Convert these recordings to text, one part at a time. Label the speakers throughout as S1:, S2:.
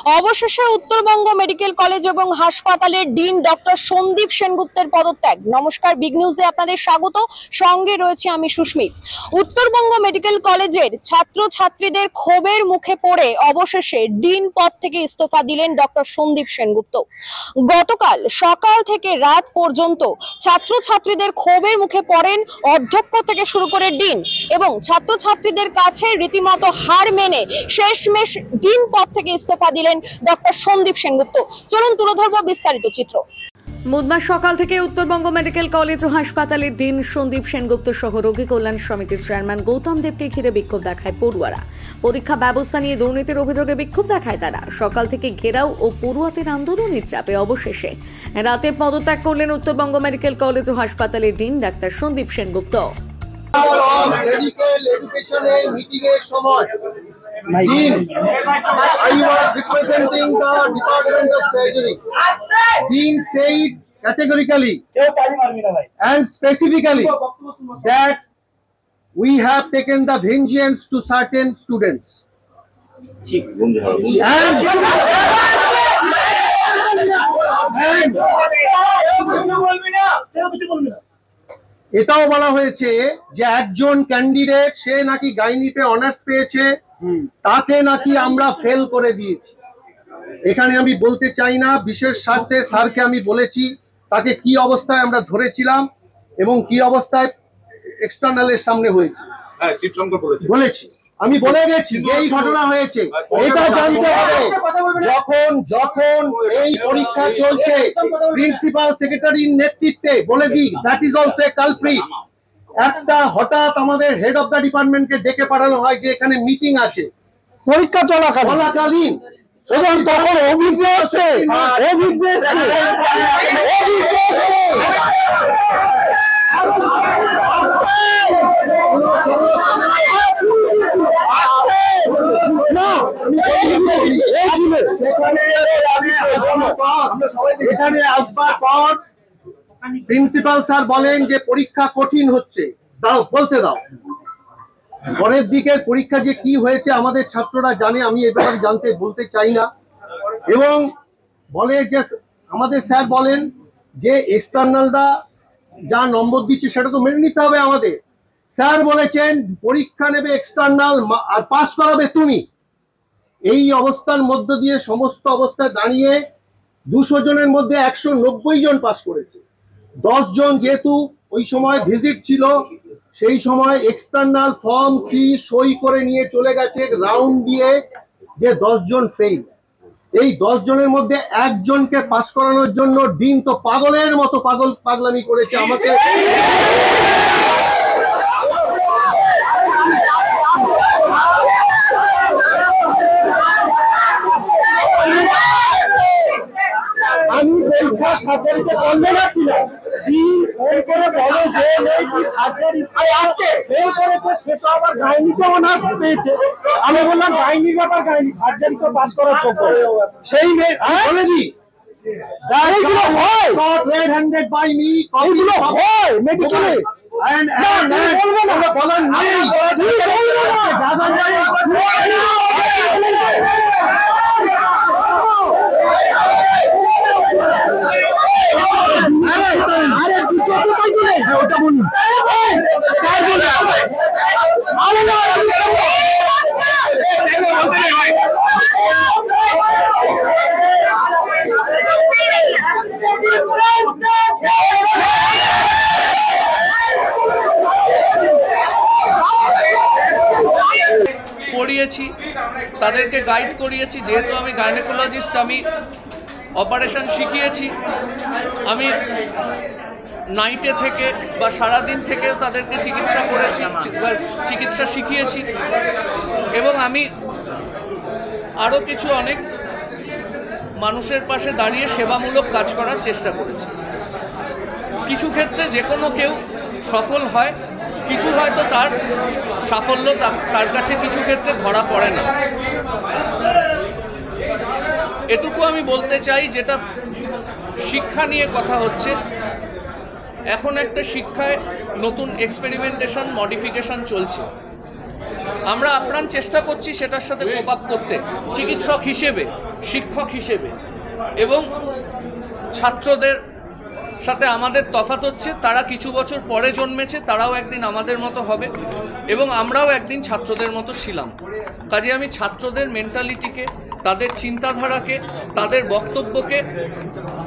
S1: অবশেষে Uttarbanga medical college এবং হাসপাতালের ডিন ডক্টর সন্দীপ সেনগুপ্তের পদত্যাগ। নমস্কার, বিগ নিউজে আপনাদের স্বাগত। সঙ্গে রয়েছে আমি সুস্মিত। উত্তরবঙ্গ মেডিকেল কলেজের ছাত্রছাত্রীদের ক্ষোভের মুখে পড়ে অবশেষে ডিন পদ থেকে ইস্তফা দিলেন ডক্টর সন্দীপ সেনগুপ্ত। গতকাল সকাল থেকে রাত পর্যন্ত ছাত্রছাত্রীদের ক্ষোভের মুখে পড়েন অধ্যক্ষ থেকে শুরু করে ডিন, এবং ছাত্রছাত্রীদের কাছে রীতিমতো হার মেনে শেষমেশ ডিন পদ থেকে ইস্তফা দিলেন ডক্টর সন্দীপ সেনগুপ্ত। চলুন তুলে ধরবো বিস্তারিত চিত্র।
S2: বুধবার সকাল থেকে উত্তরবঙ্গ মেডিকেল কলেজ ও হাসপাতালের ডিন সন্দীপ সেনগুপ্ত সহ রোগী কল্যাণ সমিতির চেয়ারম্যান গৌতম দেবকে ঘিরে বিক্ষোভ দেখায় পড়ুয়ারা। পরীক্ষা ব্যবস্থা নিয়ে দুর্নীতির অভিযোগে বিক্ষোভ দেখায় তারা। সকাল থেকে ঘেরাও ও পড়ুয়াদের আন্দোলনের চাপে অবশেষে রাতে পদত্যাগ করলেন উত্তরবঙ্গ মেডিকেল কলেজ ও হাসপাতালের dean doctor Sandip Sengupta.
S3: Medical এডুকেশনের মিটিং এর সময় Dean, I was representing the Department of Surgery. Dean said categorically and specifically that we have taken the vengeance to certain students. এটাও বলা হয়েছে যে একজন ক্যান্ডিডেট সে নাকি গাইনিতে অনার্স পেয়েছে, তাকে নাকি আমরা ফেল করে দিয়েছি। এখানে আমি বলতে চাই না, বিশেষ স্বার্থে স্যারকে আমি বলেছি তাকে কি অবস্থায় আমরা ধরেছিলাম এবং কি অবস্থায় এক্সটার্নালের সামনে হয়েছে বলেছি। আমি বলে গেছি যে এই ঘটনা হয়েছে, এটা জানতে হবে। যখন এই পরীক্ষা চলছে প্রিন্সিপাল সেক্রেটারির নেতৃত্বে, বলে দিই that is also a culprit. একটা হঠাৎ আমাদের হেড অফ দ্য ডিপার্টমেন্টকে ডেকে পাঠানো হয় যে এখানে মিটিং আছে পরীক্ষা চলাকালীন, এবং তখন এখানে আসবার পর প্রিন্সিপাল স্যার বলেন যে পরীক্ষা কঠিন হচ্ছে, দাও বলতে দাও। পরের দিকের পরীক্ষা যে কি হয়েছে আমাদের ছাত্ররা জানে, আমি এ ব্যাপারে বলতে চাই না। এবং বলে যে আমাদের স্যার বলেন যে এক্সটার্নালরা যা নম্বর দিচ্ছে সেটা তো মেনে নিতে হবে আমাদের। স্যার বলেছেন পরীক্ষা নেবে এক্সটার্নাল আর পাস করাবে তুমি। এই অবস্থার মধ্য দিয়ে সমস্ত অবস্থায় দাঁড়িয়ে 200 জনের মধ্যে 190 জন পাস করেছে। 10 জন যেহেতু ওই সময় ভিজিট ছিল, সেই সময় এক্সটার্নাল ফর্ম সি সই করে নিয়ে চলে গেছে রাউন্ড দিয়ে যে 10 জন ফেল। এই 10 জনের মধ্যে একজনকে পাস করানোর জন্য ডিন তো পাগলের মতো পাগলামি করেছে আমাকে। আমি পরীক্ষা সার্জারিতে বন্ধ ছিলাম, আমি বললাম গাইনির ব্যাপার, গাইনি সার্জারি তো পাস করার যোগ্য। সেই red handed by me, এইগুলো হয় মেডিকেলে বলার নেই।
S4: পড়িয়েছি, তাদেরকে গাইড করিয়েছি। যেহেতু আমি গাইনোকোলজিস্ট, আমি অপারেশন শিখিয়েছি। আমি নাইটে থেকে বা সারাদিন থেকেও তাদেরকে চিকিৎসা করেছি, চিকিৎসা শিখিয়েছি, এবং আমি আরও কিছু অনেক মানুষের পাশে দাঁড়িয়ে সেবামূলক কাজ করার চেষ্টা করেছি। কিছু ক্ষেত্রে যে কোনো কেউ সফল হয়, কিছু হয়তো তার সাফল্য তার কাছে কিছু ক্ষেত্রে ধরা পড়ে না। এটুকু আমি বলতে চাই, যেটা শিক্ষা নিয়ে কথা হচ্ছে, এখন একটা শিক্ষায় নতুন এক্সপেরিমেন্টেশন, মডিফিকেশন চলছে। আমরা আপ্রাণ চেষ্টা করছি সেটার সাথে কোপ আপ করতে, চিকিৎসক হিসেবে, শিক্ষক হিসেবে। এবং ছাত্রদের সাথে আমাদের তফাৎ হচ্ছে, তারা কিছু বছর পরে জন্মেছে, তারাও একদিন আমাদের মতো হবে এবং আমরাও একদিন ছাত্রদের মতো ছিলাম। কাজে আমি ছাত্রদের মেন্টালিটিকে, তাদের চিন্তাধারাকে, তাদের বক্তব্যকে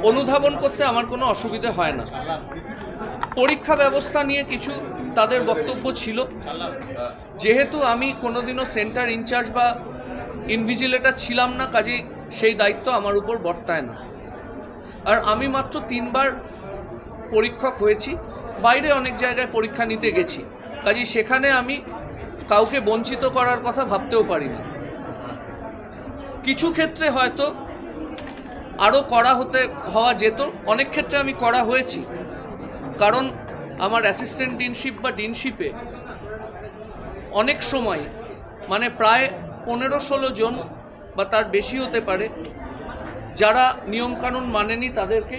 S4: অনুধাবন করতে আমার কোনো অসুবিধে হয় না। পরীক্ষা ব্যবস্থা নিয়ে কিছু তাদের বক্তব্য ছিল, যেহেতু আমি কোনোদিনও সেন্টার ইনচার্জ বা ইনভিজিলেটর ছিলাম না, কাজেই সেই দায়িত্ব আমার উপর বর্তায় না। আর আমি মাত্র 3 বার পরীক্ষক হয়েছি, বাইরে অনেক জায়গায় পরীক্ষা নিতে গেছি, কাজেই সেখানে আমি কাউকে বঞ্চিত করার কথা ভাবতেও পারি না। কিছু ক্ষেত্রে হয়তো আরও কড়া হওয়া যেত, অনেক ক্ষেত্রে আমি কড়া হয়েছি, কারণ আমার অ্যাসিস্ট্যান্ট ডিনশিপ বা ডিনশিপে অনেক সময় মানে প্রায় 15-16 জন বা তার বেশি হতে পারে যারা নিয়মকানুন মানেনি, তাদেরকে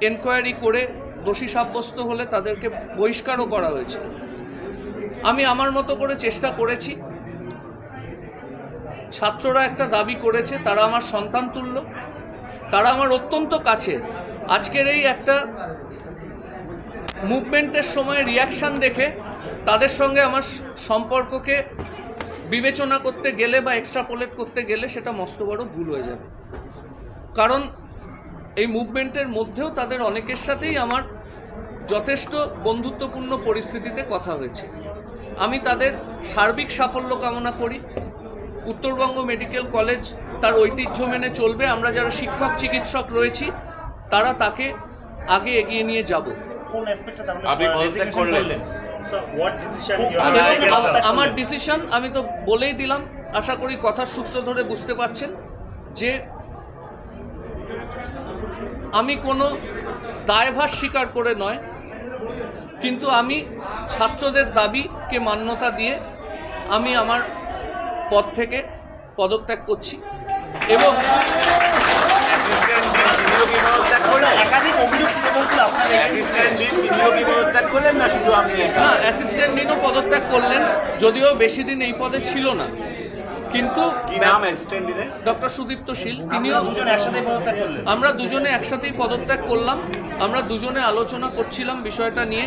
S4: এনকোয়ারি করে দোষী সাব্যস্ত হলে তাদেরকে বহিষ্কারও করা হয়েছে। আমি আমার মতো করে চেষ্টা করেছি। ছাত্ররা একটা দাবি করেছে, তারা আমার সন্তান তুল্য, তারা আমার অত্যন্ত কাছে। আজকের এই একটা মুভমেন্টের সময় রিয়াকশান দেখে তাদের সঙ্গে আমার সম্পর্ককে বিবেচনা করতে গেলে বা এক্সট্রাপোলেট করতে গেলে সেটা মস্ত বড় ভুল হয়ে যাবে। কারণ এই মুভমেন্টের মধ্যেও তাদের অনেকের সাথেই আমার যথেষ্ট বন্ধুত্বপূর্ণ পরিস্থিতিতে কথা হয়েছে। আমি তাদের সার্বিক সাফল্য কামনা করি। উত্তরবঙ্গ মেডিকেল কলেজ তার ঐতিহ্য মেনে চলবে। আমরা যারা শিক্ষক চিকিৎসক রয়েছি তারা তাকে আগে এগিয়ে নিয়ে যাব। আমার ডিসিশন আমি তো বলেই দিলাম, আশা করি কথার সূত্র ধরে বুঝতে পারছেন যে আমি কোনো দায়ভার স্বীকার করে নয়, কিন্তু আমি ছাত্রদের দাবিকে মান্যতা দিয়ে আমি আমার পদ থেকে পদত্যাগ করছি। এবং না, অ্যাসিস্ট্যান্ট ডিনও পদত্যাগ করলেন, যদিও বেশি দিন এই পদে ছিল না, কিন্তু ডক্টর সুদীপ্ত শীল, তিনিও। আমরা দুজনে একসাথেই পদত্যাগ করলাম। আমরা দুজনে আলোচনা করছিলাম বিষয়টা নিয়ে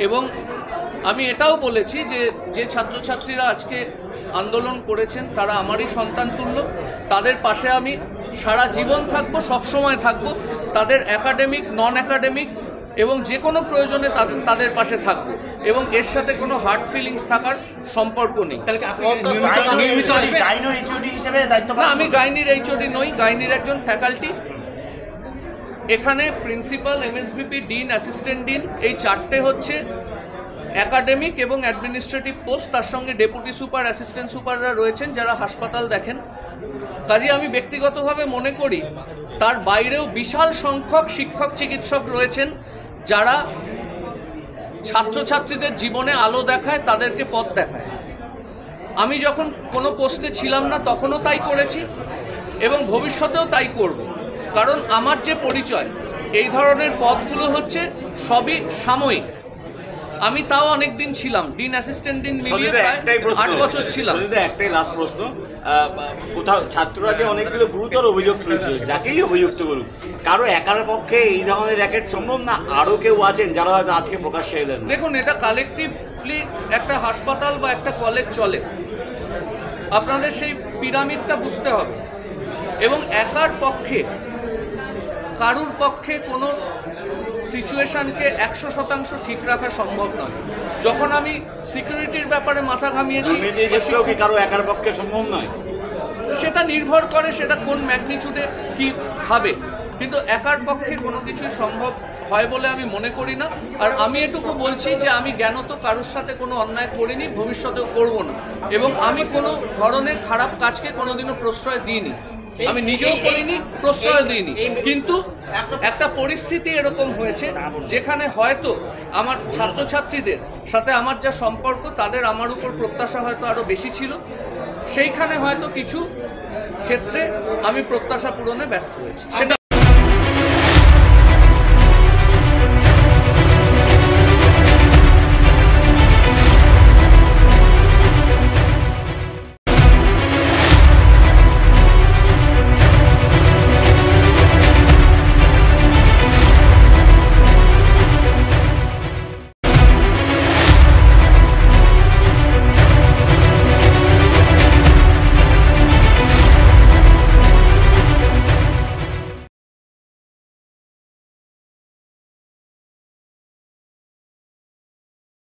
S4: এবং আমি এটাও বলেছি যে যে ছাত্রছাত্রীরা আজকে আন্দোলন করেছেন তারা আমারই সন্তান তুল্য, তাদের পাশে আমি সারা জীবন থাকবো, সবসময় থাকবো। তাদের একাডেমিক, নন একাডেমিক এবং যে কোনো প্রয়োজনে তাদের পাশে থাকবো এবং এর সাথে কোনো হার্ট ফিলিংস থাকার সম্পর্ক নেই। না, আমি গাইনির এইচওডি নই, গাইনির একজন ফ্যাকাল্টি। এখানে principal, MSVP, dean, assistant dean, এই 4টে হচ্ছে একাডেমিক এবং অ্যাডমিনিস্ট্রেটিভ পোস্ট। তার সঙ্গে ডেপুটি সুপার, অ্যাসিস্ট্যান্ট সুপাররা রয়েছেন যারা হাসপাতাল দেখেন। কাজে আমি ব্যক্তিগতভাবে মনে করি তার বাইরেও বিশাল সংখ্যক শিক্ষক চিকিৎসক রয়েছেন যারা ছাত্রছাত্রীদের জীবনে আলো দেখায়, তাদেরকে পথ দেখায়। আমি যখন কোনো পোস্টে ছিলাম না তখনও তাই করেছি এবং ভবিষ্যতেও তাই করব। কারণ আমার যে পরিচয়, এই ধরনের পদগুলো হচ্ছে সবই সাময়িক। আমি তাও অনেক দিন ছিলাম, ডিন, অ্যাসিস্ট্যান্ট ডিন মিলিয়ে প্রায় 8 বছর ছিলাম।
S5: একটাই লাস্ট প্রশ্ন, কোথাও ছাত্ররা যে অনেকগুলো গুরুতর অভিযোগ তুলেছিল, যাকেই অভিযুক্ত করুক, কারো একার পক্ষে এই ধরনের র্যাকেট সম্ভব না? আরও কেউ আছেন যারা হয়তো আজকে প্রকাশ্যে এলেন?
S4: দেখুন, এটা কালেকটিভলি একটা হাসপাতাল বা একটা কলেজ চলে, আপনাদের সেই পিরামিডটা বুঝতে হবে। এবং একার পক্ষে, কারুর পক্ষে কোনো সিচুয়েশনকে 100% ঠিক রাখা সম্ভব নয়। যখন আমি সিকিউরিটির ব্যাপারে মাথা ঘামিয়েছি,
S5: কারো একার পক্ষে সম্ভব নয়,
S4: সেটা নির্ভর করে সেটা কোন ম্যাগনিটিউডে কি হবে, কিন্তু একার পক্ষে কোনো কিছুই সম্ভব হয় বলে আমি মনে করি না। আর আমি এটুকু বলছি যে আমি জ্ঞানত কারোর সাথে কোনো অন্যায় করিনি, ভবিষ্যতেও করব না, এবং আমি কোনো ধরনের খারাপ কাজকে কোনোদিনও প্রশ্রয় দিইনি। আমি নিজেও করিনি, প্রশ্রয় দিইনি। কিন্তু একটা পরিস্থিতি এরকম হয়েছে যেখানে হয়তো আমার ছাত্রছাত্রীদের সাথে আমার যা সম্পর্ক, তাদের আমার উপর প্রত্যাশা হয়তো আরও বেশি ছিল। সেইখানে হয়তো কিছু ক্ষেত্রে আমি প্রত্যাশা পূরণে ব্যর্থ হয়েছি। সেটা